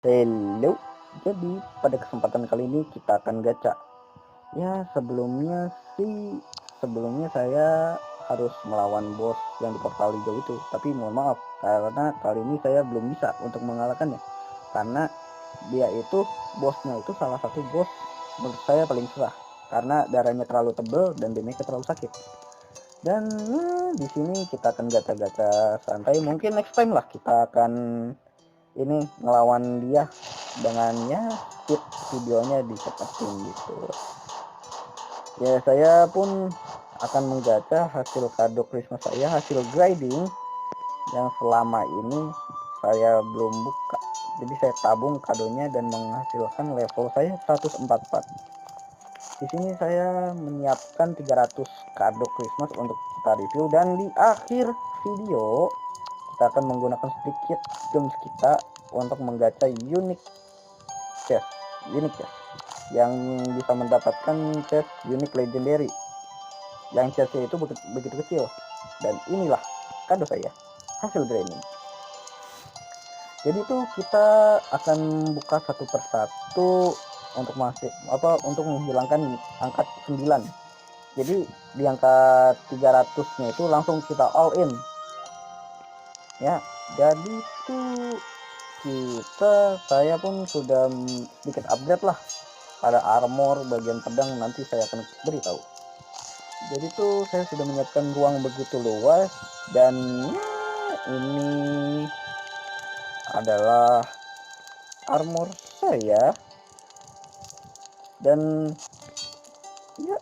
Hello, jadi pada kesempatan kali ini kita akan gacha. Ya sebelumnya saya harus melawan bos yang di portal hijau itu. Tapi mohon maaf karena kali ini saya belum bisa untuk mengalahkannya. Karena dia itu bosnya itu salah satu bos menurut saya paling susah. Karena darahnya terlalu tebal dan damage terlalu sakit. Dan di sini kita akan gacha-gacha santai. Mungkin next time lah kita akan ini ngelawan dia dengan speed videonya dicepetin gitu. Ya saya pun akan menggacha hasil kado Christmas saya, hasil grinding yang selama ini saya belum buka. Jadi saya tabung kadonya dan menghasilkan level saya 144. Di sini saya menyiapkan 300 kado Christmas untuk kita review, dan di akhir video kita akan menggunakan sedikit gems kita untuk menggacha unique chest yang bisa mendapatkan chest unique legendary yang chestnya itu begitu kecil. Dan inilah kado saya hasil grinding. Jadi tuh kita akan buka satu persatu untuk untuk menghilangkan angka 9. Jadi di angka 300-nya itu langsung kita all in. Ya, jadi tuh saya pun sudah sedikit upgrade lah pada armor bagian pedang, nanti saya akan beritahu. Jadi tuh saya sudah menyiapkan ruang begitu luas, dan ini adalah armor saya, dan ya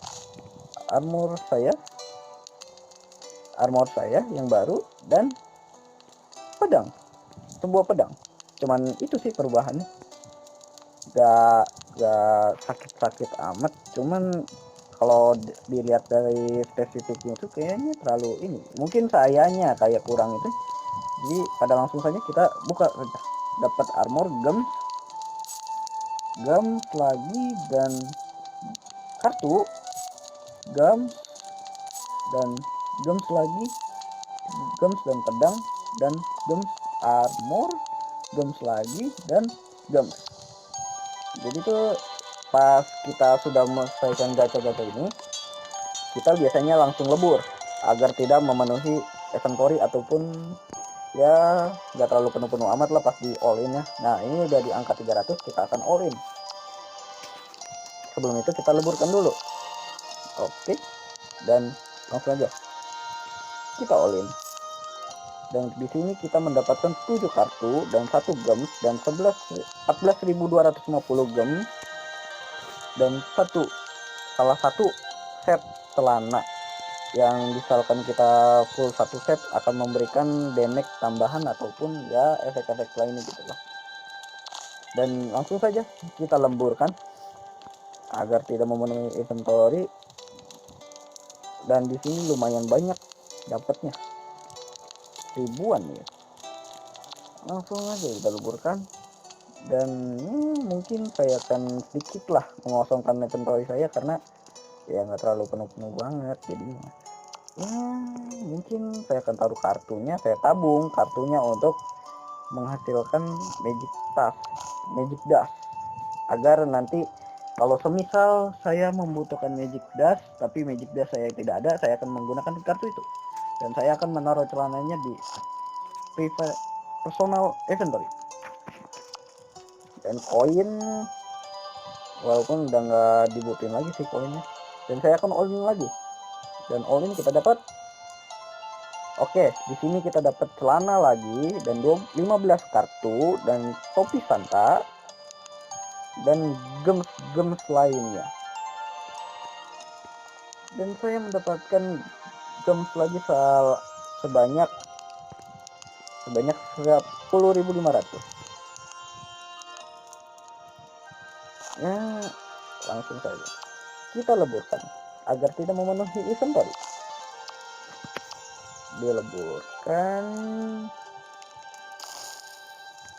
armor saya yang baru dan sebuah pedang. Cuman itu sih perubahannya, gak sakit-sakit amat. Cuman kalau dilihat dari spesifiknya itu kayaknya terlalu ini, mungkin sayanya kayak kurang itu. Jadi pada langsung saja kita buka saja. Dapat armor gems lagi, dan kartu gems, dan gems lagi, gems dan pedang, dan gems armor, gems lagi, dan gems. Jadi tuh pas kita sudah menyelesaikan gacha-gacha ini, kita biasanya langsung lebur agar tidak memenuhi inventory, ataupun ya nggak terlalu penuh-penuh amat lah pas di all in ya. Nah ini udah di angka 300, kita akan all in. Sebelum itu kita leburkan dulu. Oke, dan langsung aja kita all in. Dan di sini kita mendapatkan 7 kartu dan 1 gems dan 14.250 gems dan salah satu set celana yang misalkan kita full satu set akan memberikan damage tambahan ataupun ya efek-efek lainnya gitu lah. Dan langsung saja kita lemburkan agar tidak memenuhi inventory. Dan di sini lumayan banyak dapatnya, ribuan ya. Langsung aja kita leburkan, dan mungkin saya akan sedikit lah mengosongkan inventory saya karena ya nggak terlalu penuh-penuh banget. Jadinya ya mungkin saya akan taruh kartunya, saya tabung kartunya untuk menghasilkan magic dust, agar nanti kalau semisal saya membutuhkan magic dust tapi magic dust saya tidak ada, saya akan menggunakan kartu itu dan saya akan menaruh celananya di personal inventory. Dan koin walaupun udah nggak dibutuhin lagi sih koinnya, dan saya akan all in lagi. Dan all in kita dapat, oke, di sini kita dapat celana lagi dan 15 kartu dan topi Santa dan gems lainnya. Dan saya mendapatkan gems lagi sebanyak 10.500. Ya, langsung saja kita leburkan agar tidak memenuhi inventory. Dileburkan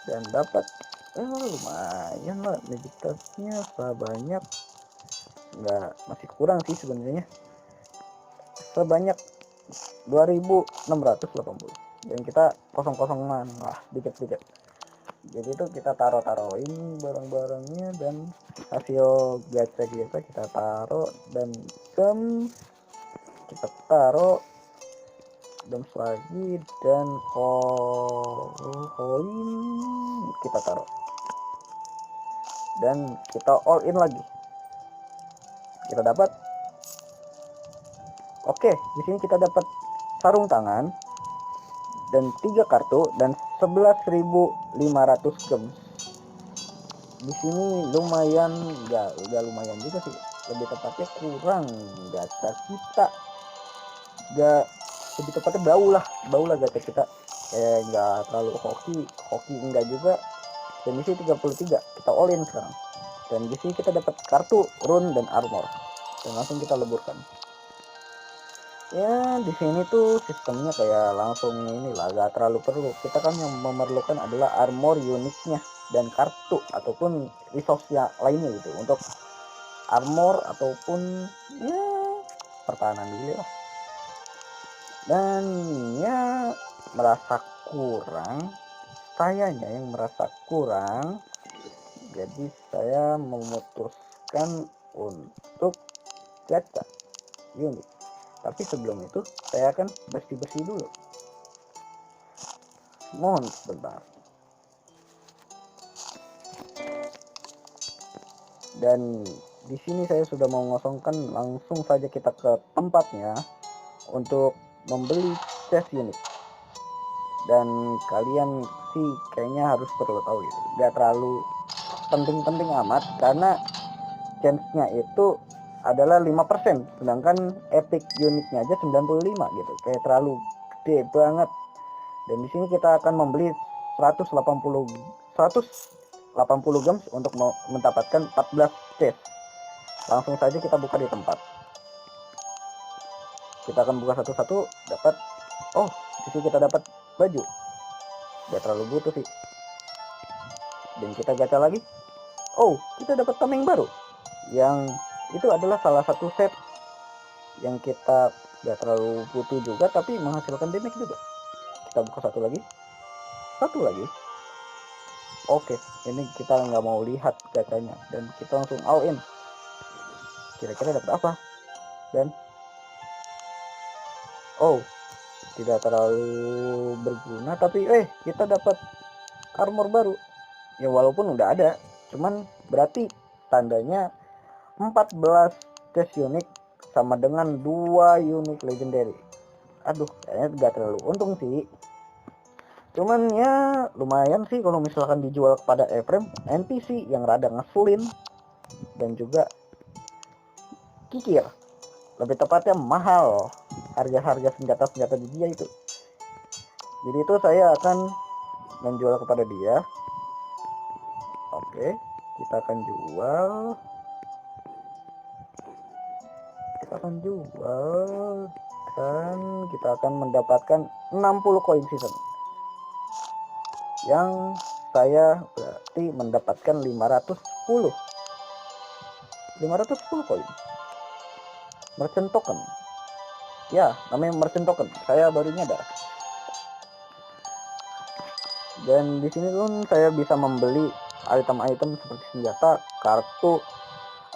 dan dapat lumayan lah magic dustnya sebanyak, masih kurang sih sebenarnya, sebanyak 2.680, dan kita kosong-kosongan lah dikit-dikit. Jadi itu kita taruhin barang-barangnya, dan hasil gacha kita taruh, dan kita taruh lagi, dan koin kita taruh, dan kita all in lagi. Kita dapat, oke, di sini kita dapat sarung tangan dan 3 kartu dan 11.500 gems. Di sini lumayan, ya udah lumayan juga sih, lebih tepatnya kurang gacha kita, gak lebih tepatnya bau lah gacha kita, nggak terlalu hoki enggak juga. Dan di sini 33 kita all in sekarang, dan di sini kita dapat kartu rune dan armor, dan langsung kita leburkan. Ya di sini tuh sistemnya kayak langsung inilah, gak terlalu perlu. Kita kan yang memerlukan adalah armor uniknya dan kartu ataupun resource lainnya gitu, untuk armor ataupun ya pertahanan dulu lah. Dan ya merasa kurang, sayanya yang merasa kurang, jadi saya memutuskan untuk gacha unik. Tapi sebelum itu saya akan bersih-bersih dulu. Mohon sebentar. Dan di sini saya sudah mau mengosongkan, langsung saja kita ke tempatnya untuk membeli chest unit. Dan kalian sih kayaknya harus perlu tahu gitu, gak terlalu penting-penting amat, karena chance-nya itu adalah 5%, sedangkan epic unitnya aja 95 gitu, kayak terlalu gede banget. Dan di sini kita akan membeli 180 gems untuk mendapatkan 14 chest. Langsung saja kita buka di tempat. Kita akan buka satu-satu, dapat, oh di sini kita dapat baju, gak terlalu butuh sih. Dan kita gacha lagi, oh kita dapat tameng baru, yang itu adalah salah satu set yang kita gak terlalu butuh juga, tapi menghasilkan damage juga. Kita buka satu lagi. Oke, ini kita nggak mau lihat gachanya, dan kita langsung all in. Kira-kira dapat apa? Dan oh tidak terlalu berguna, tapi kita dapat armor baru. Ya walaupun udah ada, cuman berarti tandanya 14 chest unik sama dengan 2 unit legendary. Aduh, kayaknya gak terlalu untung sih. Cuman ya lumayan sih kalau misalkan dijual kepada Ephraim, NPC yang rada ngeselin dan juga kikir. Lebih tepatnya mahal harga-harga senjata-senjata di dia itu. Jadi itu saya akan menjual kepada dia. Oke, kita akan jual. Dan kita akan mendapatkan 60 koin season. Yang saya berarti mendapatkan 510 koin. Merchant token. Ya, namanya merchant token. Saya baru nyadar. Dan di sini pun saya bisa membeli item-item seperti senjata, kartu,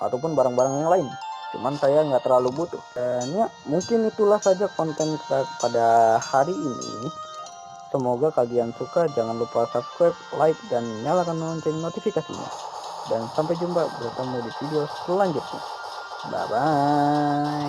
ataupun barang-barang yang lain. Cuman saya nggak terlalu butuh. Dan ya, mungkin itulah saja konten kita pada hari ini. Semoga kalian suka. Jangan lupa subscribe, like, dan nyalakan lonceng notifikasinya. Dan sampai jumpa, bertemu di video selanjutnya. Bye bye.